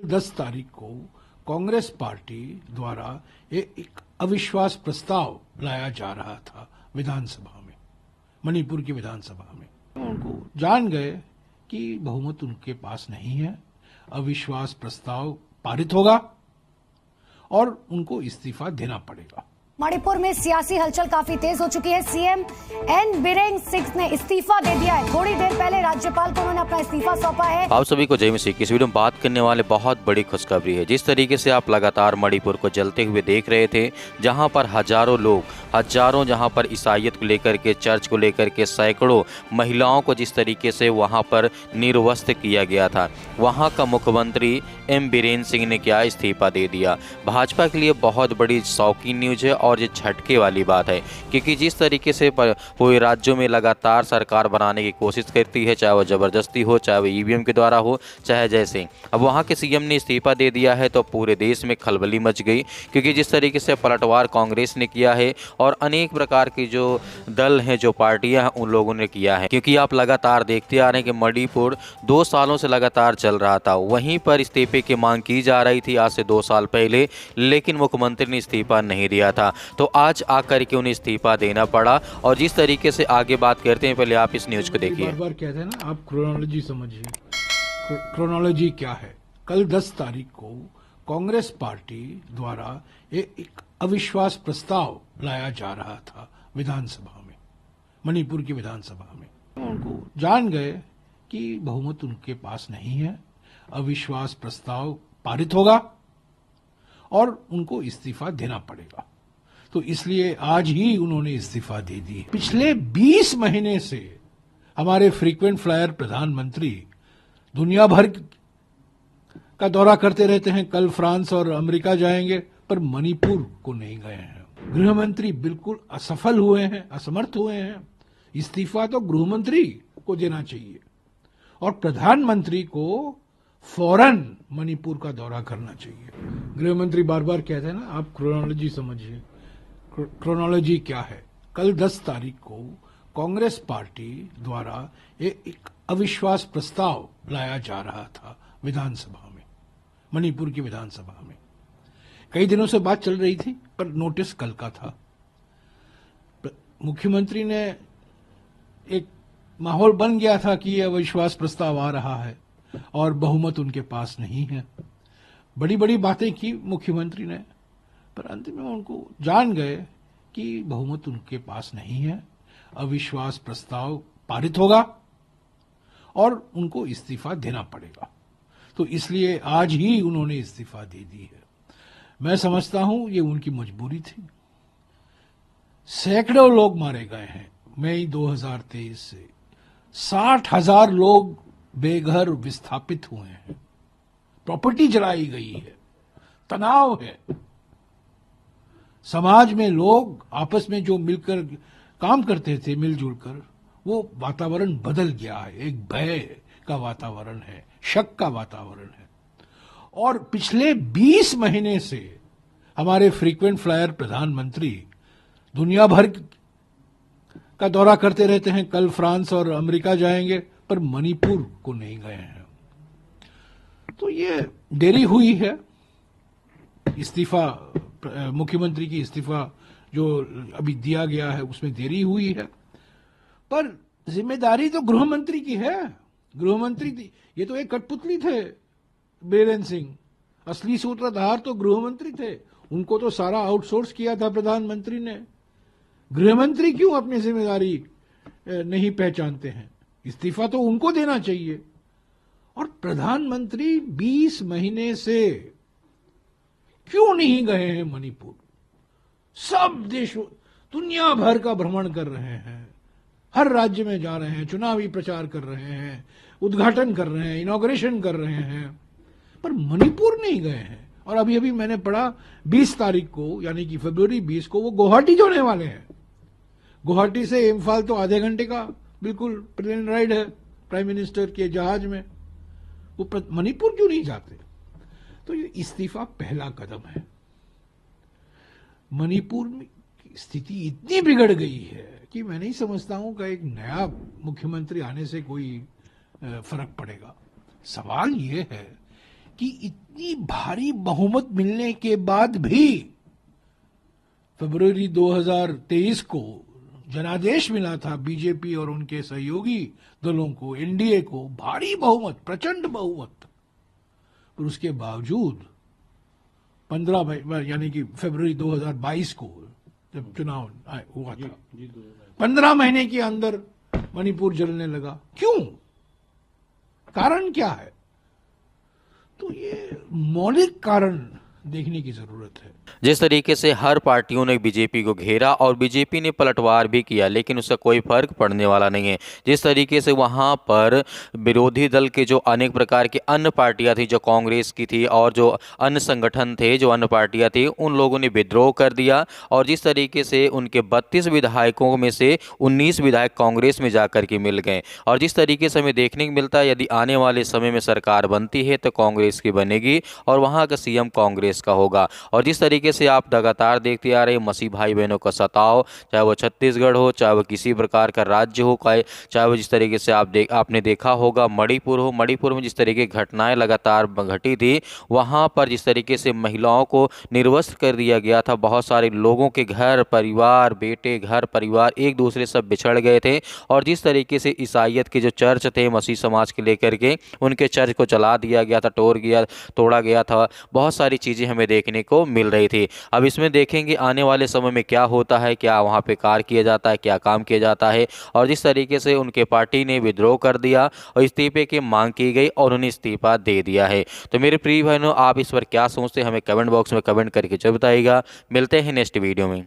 10 तारीख को कांग्रेस पार्टी द्वारा एक अविश्वास प्रस्ताव लाया जा रहा था विधानसभा में, मणिपुर की विधानसभा में। उनको जान गए कि बहुमत उनके पास नहीं है, अविश्वास प्रस्ताव पारित होगा और उनको इस्तीफा देना पड़ेगा। मणिपुर में सियासी हलचल काफी तेज हो चुकी है। सीएम एन बिरेन सिंह ने इस्तीफा दे दिया है। थोड़ी देर पहले राज्यपाल को उन्होंने अपना इस्तीफा सौंपा है। आप सभी को जय मसीह। इस वीडियो में बात करने वाले बहुत बड़ी खुशखबरी है। जिस तरीके से आप लगातार मणिपुर को जलते हुए देख रहे थे, जहां पर हजारों लोग, जहां पर ईसाइयत को लेकर के, चर्च को लेकर के सैकड़ों महिलाओं को जिस तरीके से वहां पर निर्वस्त्र किया गया था, वहां का मुख्यमंत्री एम बिरेन सिंह ने क्या इस्तीफा दे दिया। भाजपा के लिए बहुत बड़ी शौकीन न्यूज है और ये झटके वाली बात है, क्योंकि जिस तरीके से पूरे राज्यों में लगातार सरकार बनाने की कोशिश करती है, चाहे वो जबरदस्ती हो, चाहे वो ईवीएम के द्वारा हो, चाहे जैसे अब वहां के सीएम ने इस्तीफा दे दिया है तो पूरे देश में खलबली मच गई। क्योंकि जिस तरीके से पलटवार कांग्रेस ने किया है और अनेक प्रकार की जो दल हैं, जो पार्टियां हैं, उन लोगों ने किया है। क्योंकि आप लगातार देखते आ रहे हैं कि मणिपुर 2 सालों से लगातार चल रहा था, वहीं पर इस्तीफे की मांग की जा रही थी आज से 2 साल पहले, लेकिन मुख्यमंत्री ने इस्तीफा नहीं दिया था। तो आज आकर के उन्हें इस्तीफा देना पड़ा। और जिस तरीके से आगे बात करते हैं, पहले आप इस न्यूज को देखिए। बार बार कहते हैं ना, आप क्रोनोलॉजी समझिए। क्रोनोलॉजी क्या है? कल 10 तारीख को कांग्रेस पार्टी द्वारा एक अविश्वास प्रस्ताव लाया जा रहा था विधानसभा में, मणिपुर की विधानसभा में। उनको जान गए कि बहुमत उनके पास नहीं है, अविश्वास प्रस्ताव पारित होगा और उनको इस्तीफा देना पड़ेगा। तो इसलिए आज ही उन्होंने इस्तीफा दे दी। पिछले 20 महीने से हमारे फ्रीक्वेंट फ्लायर प्रधानमंत्री दुनिया भर का दौरा करते रहते हैं। कल फ्रांस और अमेरिका जाएंगे, पर मणिपुर को नहीं गए हैं। गृहमंत्री बिल्कुल असफल हुए हैं, असमर्थ हुए हैं। इस्तीफा तो गृहमंत्री को देना चाहिए और प्रधानमंत्री को फौरन मणिपुर का दौरा करना चाहिए। गृहमंत्री बार बार कहते हैं ना, आप क्रोनोलॉजी समझिए। क्रोनोलॉजी क्या है? कल 10 तारीख को कांग्रेस पार्टी द्वारा एक अविश्वास प्रस्ताव लाया जा रहा था विधानसभा में, मणिपुर की विधानसभा में। कई दिनों से बात चल रही थी, पर नोटिस कल का था। मुख्यमंत्री ने, एक माहौल बन गया था कि यह अविश्वास प्रस्ताव आ रहा है और बहुमत उनके पास नहीं है। बड़ी बड़ी बातें की मुख्यमंत्री ने, पर अंत में उनको जान गए कि बहुमत उनके पास नहीं है, अविश्वास प्रस्ताव पारित होगा और उनको इस्तीफा देना पड़ेगा। तो इसलिए आज ही उन्होंने इस्तीफा दे दी है। मैं समझता हूं ये उनकी मजबूरी थी। सैकड़ों लोग मारे गए हैं मई 2023 से। 60,000 लोग बेघर विस्थापित हुए हैं, प्रॉपर्टी जलाई गई है, तनाव है। समाज में लोग आपस में जो मिलकर काम करते थे, मिलजुल कर, वो वातावरण बदल गया है। एक भय का वातावरण है, शक का वातावरण है। और पिछले 20 महीने से हमारे फ्रीक्वेंट फ्लायर प्रधानमंत्री दुनिया भर का दौरा करते रहते हैं। कल फ्रांस और अमेरिका जाएंगे, पर मणिपुर को नहीं गए हैं। तो ये देरी हुई है। इस्तीफा, मुख्यमंत्री की इस्तीफा जो अभी दिया गया है, उसमें देरी हुई है, पर जिम्मेदारी तो गृहमंत्री की है। गृहमंत्री थी, ये तो एक कठपुतली थे बिरेन सिंह। असली सूत्रधार तो गृहमंत्री थे। उनको तो सारा आउटसोर्स किया था प्रधानमंत्री ने। गृहमंत्री क्यों अपनी जिम्मेदारी नहीं पहचानते हैं? इस्तीफा तो उनको देना चाहिए। और प्रधानमंत्री 20 महीने से क्यों नहीं गए हैं मणिपुर? सब देशों, दुनिया भर का भ्रमण कर रहे हैं, हर राज्य में जा रहे हैं, चुनावी प्रचार कर रहे हैं, उद्घाटन कर रहे हैं, इनॉग्रेशन कर रहे हैं, पर मणिपुर नहीं गए हैं। और अभी अभी मैंने पढ़ा 20 तारीख को, यानी कि फरवरी 20 को वो गुवाहाटी जाने वाले हैं। गुवाहाटी से इम्फाल तो आधे घंटे का बिल्कुल प्लेन राइड है प्राइम मिनिस्टर के जहाज में। वो मणिपुर क्यों नहीं जाते? तो ये इस्तीफा पहला कदम है। मणिपुर में स्थिति इतनी बिगड़ गई है कि मैं नहीं समझता हूं कि एक नया मुख्यमंत्री आने से कोई फर्क पड़ेगा। सवाल ये है कि इतनी भारी बहुमत मिलने के बाद भी फरवरी 2023 को जनादेश मिला था बीजेपी और उनके सहयोगी दलों को, एनडीए को, भारी बहुमत, प्रचंड बहुमत, पर उसके बावजूद 15 यानी कि फरवरी 2022 को जब चुनाव हुआ था, 15 महीने के अंदर मणिपुर जलने लगा। क्यों? कारण क्या है? तो ये मौलिक कारण देखने की जरूरत है। जिस तरीके से हर पार्टियों ने बीजेपी को घेरा और बीजेपी ने पलटवार भी किया, लेकिन उससे कोई फर्क पड़ने वाला नहीं है। जिस तरीके से वहां पर विरोधी दल के जो अनेक प्रकार की अन्य पार्टियां थी, जो कांग्रेस की थी और जो अन्य संगठन थे, जो अन्य पार्टियां थी, उन लोगों ने विद्रोह कर दिया और जिस तरीके से उनके 32 विधायकों में से 19 विधायक कांग्रेस में जाकर के मिल गए। और जिस तरीके से हमें देखने को मिलता है, यदि आने वाले समय में सरकार बनती है तो कांग्रेस की बनेगी और वहां का सीएम कांग्रेस का होगा। और जिस तरीके से आप लगातार देखते आ रहे मसीह भाई बहनों का सताव, चाहे वो छत्तीसगढ़ हो, चाहे वो किसी प्रकार का राज्य हो, चाहे वो जिस तरीके से आपने देखा होगा मणिपुर हो, मणिपुर में जिस तरीके की घटनाएं लगातार घटी थी, वहां पर जिस तरीके से महिलाओं को निर्वस्त्र कर दिया गया था, बहुत सारे लोगों के घर परिवार, बेटे घर परिवार एक दूसरे से बिछड़ गए थे। और जिस तरीके से ईसाइयत के जो चर्च थे मसीह समाज के लेकर के, उनके चर्च को जला दिया गया था, तोड़ा गया था, बहुत सारी चीज़ें हमें देखने को मिल रही थी। अब इसमें देखेंगे आने वाले समय में क्या होता है, क्या वहाँ पे कार्य किया जाता है, क्या काम किया जाता है। और जिस तरीके से उनके पार्टी ने विद्रोह कर दिया और इस्तीफे की मांग की गई और उन्हें इस्तीफा दे दिया है। तो मेरे प्रिय बहनों, आप इस पर क्या सोचते हैं, हमें कमेंट बॉक्स में कमेंट करके जरूर बताइएगा। मिलते हैं नेक्स्ट वीडियो में।